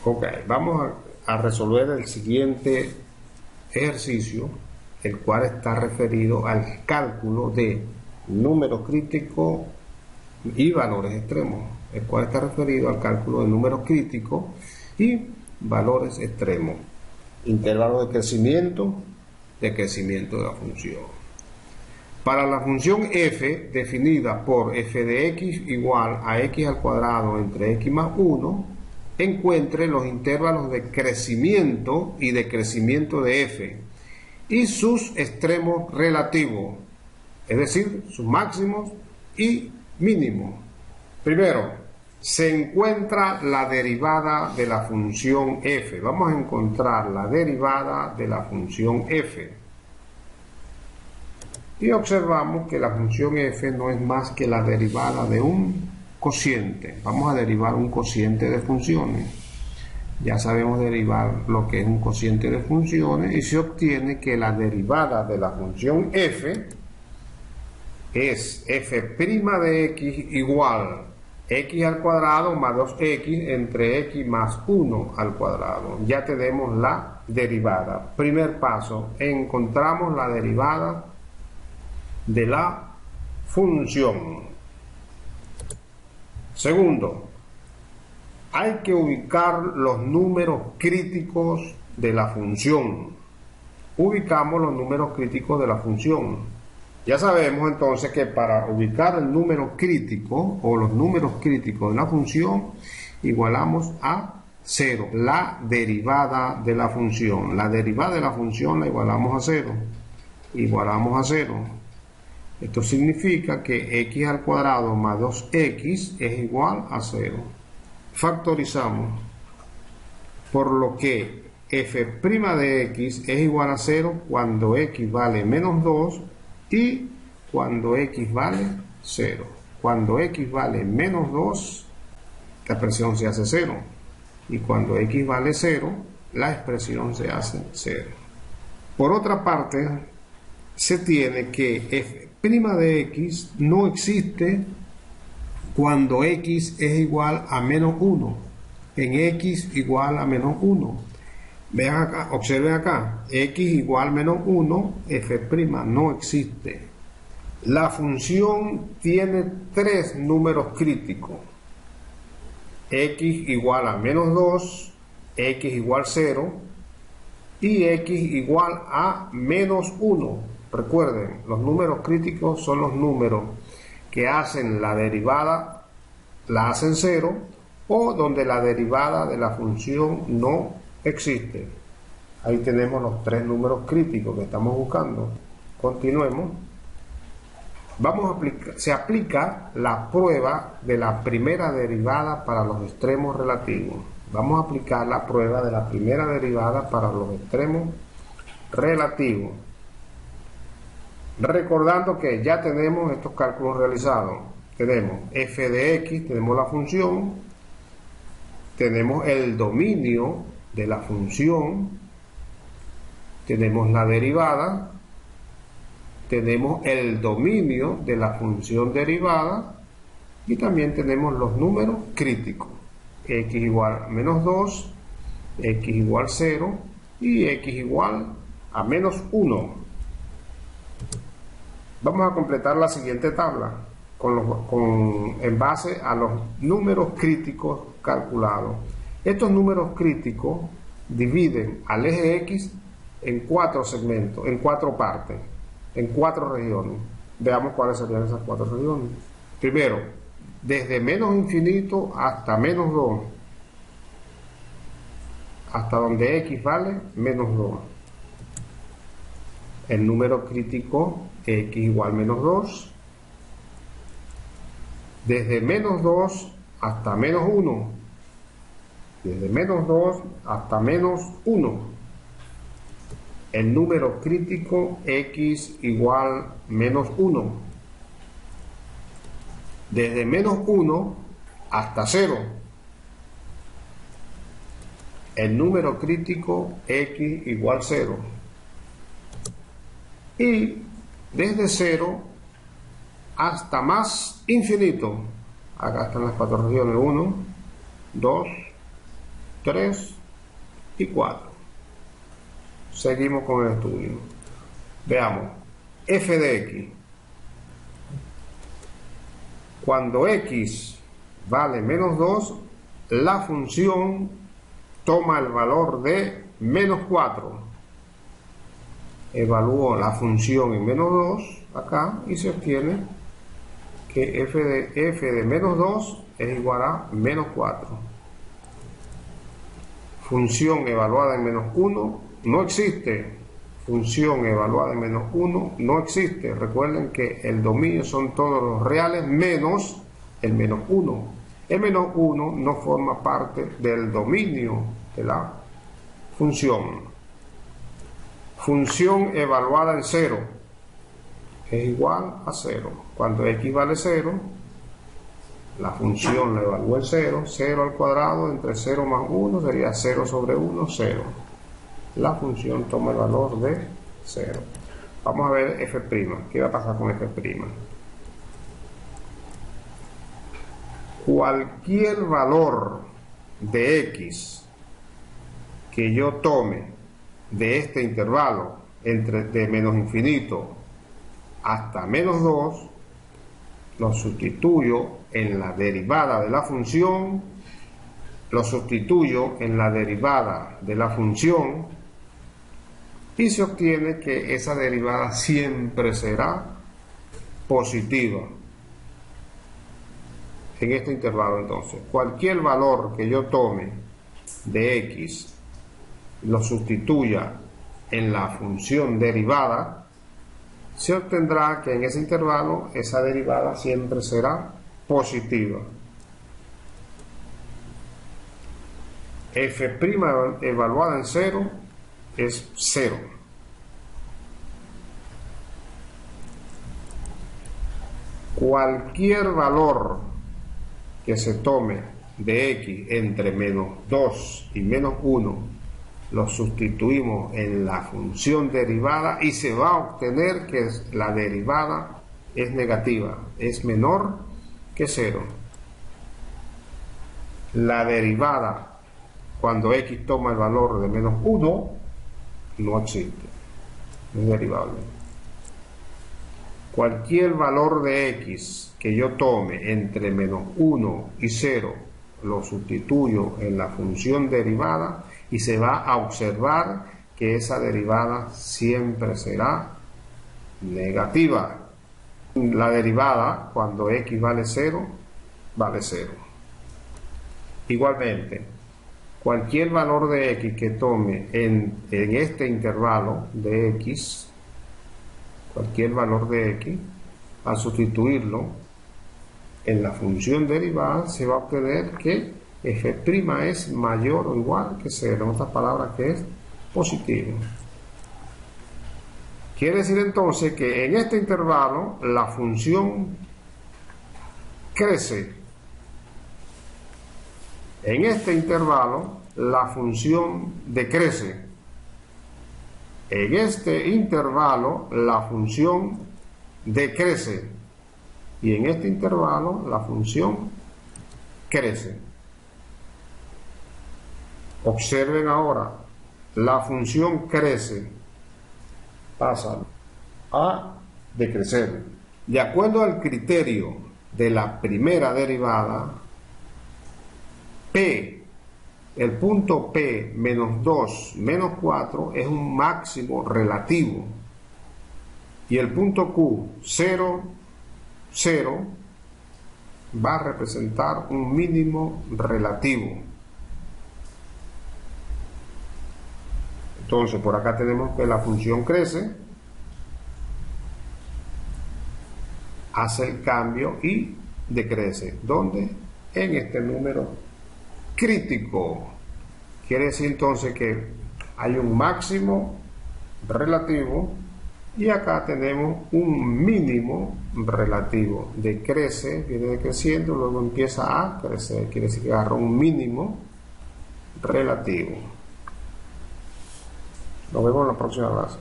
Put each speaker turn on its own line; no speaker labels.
Ok, vamos a resolver el siguiente ejercicio, el cual está referido al cálculo de números críticos y valores extremos, el cual está referido al cálculo de números críticos y valores extremos, intervalos de crecimiento de la función. Para la función f, definida por f de x igual a x al cuadrado entre x más 1, encuentre los intervalos de crecimiento y decrecimiento de f y sus extremos relativos, es decir, sus máximos y mínimos. Primero, se encuentra la derivada de la función f. Vamos a encontrar la derivada de la función f. Y observamos que la función f no es más que la derivada de un cociente. Vamos a derivar un cociente de funciones. Ya sabemos derivar lo que es un cociente de funciones y se obtiene que la derivada de la función f es f' de x igual x al cuadrado más 2x entre x más 1 al cuadrado. Ya tenemos la derivada. Primer paso, encontramos la derivada de la función. Segundo, hay que ubicar los números críticos de la función. Ubicamos los números críticos de la función. Ya sabemos entonces que para ubicar el número crítico o los números críticos de la función, igualamos a 0, la derivada de la función. La derivada de la función la igualamos a 0. Igualamos a 0. Esto significa que x al cuadrado más 2x es igual a 0. Factorizamos, por lo que f' de x es igual a 0 cuando x vale menos 2 y cuando x vale 0. Cuando x vale menos 2, la expresión se hace 0. Y cuando x vale 0, la expresión se hace 0. Por otra parte, se tiene que f' de x no existe cuando x es igual a menos 1. En x igual a menos 1. Vean acá, observen acá, x igual a menos 1, f' no existe. La función tiene tres números críticos. X igual a menos 2, x igual a 0 y x igual a menos 1. Recuerden, los números críticos son los números que hacen la derivada, la hacen 0, o donde la derivada de la función no existe. Ahí tenemos los tres números críticos que estamos buscando. Continuemos. Se aplica la prueba de la primera derivada para los extremos relativos. Vamos a aplicar la prueba de la primera derivada para los extremos relativos. Recordando que ya tenemos estos cálculos realizados. Tenemos f de x, tenemos la función, tenemos el dominio de la función, tenemos la derivada, tenemos el dominio de la función derivada y también tenemos los números críticos. X igual a menos 2, x igual a 0 y x igual a menos 1. Vamos a completar la siguiente tabla en base a los números críticos calculados. Estos números críticos dividen al eje X en 4 segmentos, en 4 partes, en 4 regiones. Veamos cuáles serían esas 4 regiones. Primero, desde menos infinito hasta menos 2, hasta donde X vale menos 2. El número crítico x igual a menos 2, desde menos 2 hasta menos 1, desde menos 2 hasta menos 1, el número crítico x igual a menos 1, desde menos 1 hasta 0, el número crítico x igual a 0, y desde 0 hasta más infinito. Acá están las 4 regiones, 1, 2, 3 y 4. Seguimos con el estudio. Veamos, f de x. Cuando x vale menos 2, la función toma el valor de menos 4. Evalúo la función en menos 2 acá y se obtiene que f de menos 2 es igual a menos 4. Función evaluada en menos 1 no existe. Función evaluada en menos 1 no existe. Recuerden que el dominio son todos los reales menos el menos 1. El menos 1 no forma parte del dominio de la función. Función evaluada en 0 es igual a 0. Cuando x vale 0, la función la evalúa en 0. 0 al cuadrado entre 0 más 1 sería 0 sobre 1, 0. La función toma el valor de 0. Vamos a ver f'. ¿Qué va a pasar con f'? Cualquier valor de x que yo tome de este intervalo de menos infinito hasta menos 2, lo sustituyo en la derivada de la función, lo sustituyo en la derivada de la función y se obtiene que esa derivada siempre será positiva. En este intervalo, entonces, cualquier valor que yo tome de x, lo sustituya en la función derivada, se obtendrá que en ese intervalo esa derivada siempre será positiva. F' evaluada en 0 es 0. Cualquier valor que se tome de x entre menos 2 y menos 1 lo sustituimos en la función derivada y se va a obtener que la derivada es negativa, es menor que 0. La derivada cuando x toma el valor de menos 1 no existe, no es derivable. Cualquier valor de x que yo tome entre menos 1 y 0 lo sustituyo en la función derivada y se va a observar que esa derivada siempre será negativa. La derivada cuando x vale 0, vale 0. Igualmente, cualquier valor de x que tome en este intervalo de x, cualquier valor de x, al sustituirlo en la función derivada se va a obtener que f' es mayor o igual que 0, en otras palabras que es positivo. Quiere decir entonces que en este intervalo la función crece. En este intervalo la función decrece. En este intervalo la función decrece. Y en este intervalo la función crece. Observen ahora, la función crece, pasa a decrecer. De acuerdo al criterio de la primera derivada, P, el punto P menos 2 menos 4 es un máximo relativo. Y el punto Q, 0, 0, va a representar un mínimo relativo. Entonces, por acá tenemos que la función crece, hace el cambio y decrece. ¿Dónde? En este número crítico. Quiere decir entonces que hay un máximo relativo y acá tenemos un mínimo relativo. Decrece, viene decreciendo, luego empieza a crecer. Quiere decir que agarra un mínimo relativo. Nos vemos en la próxima clase.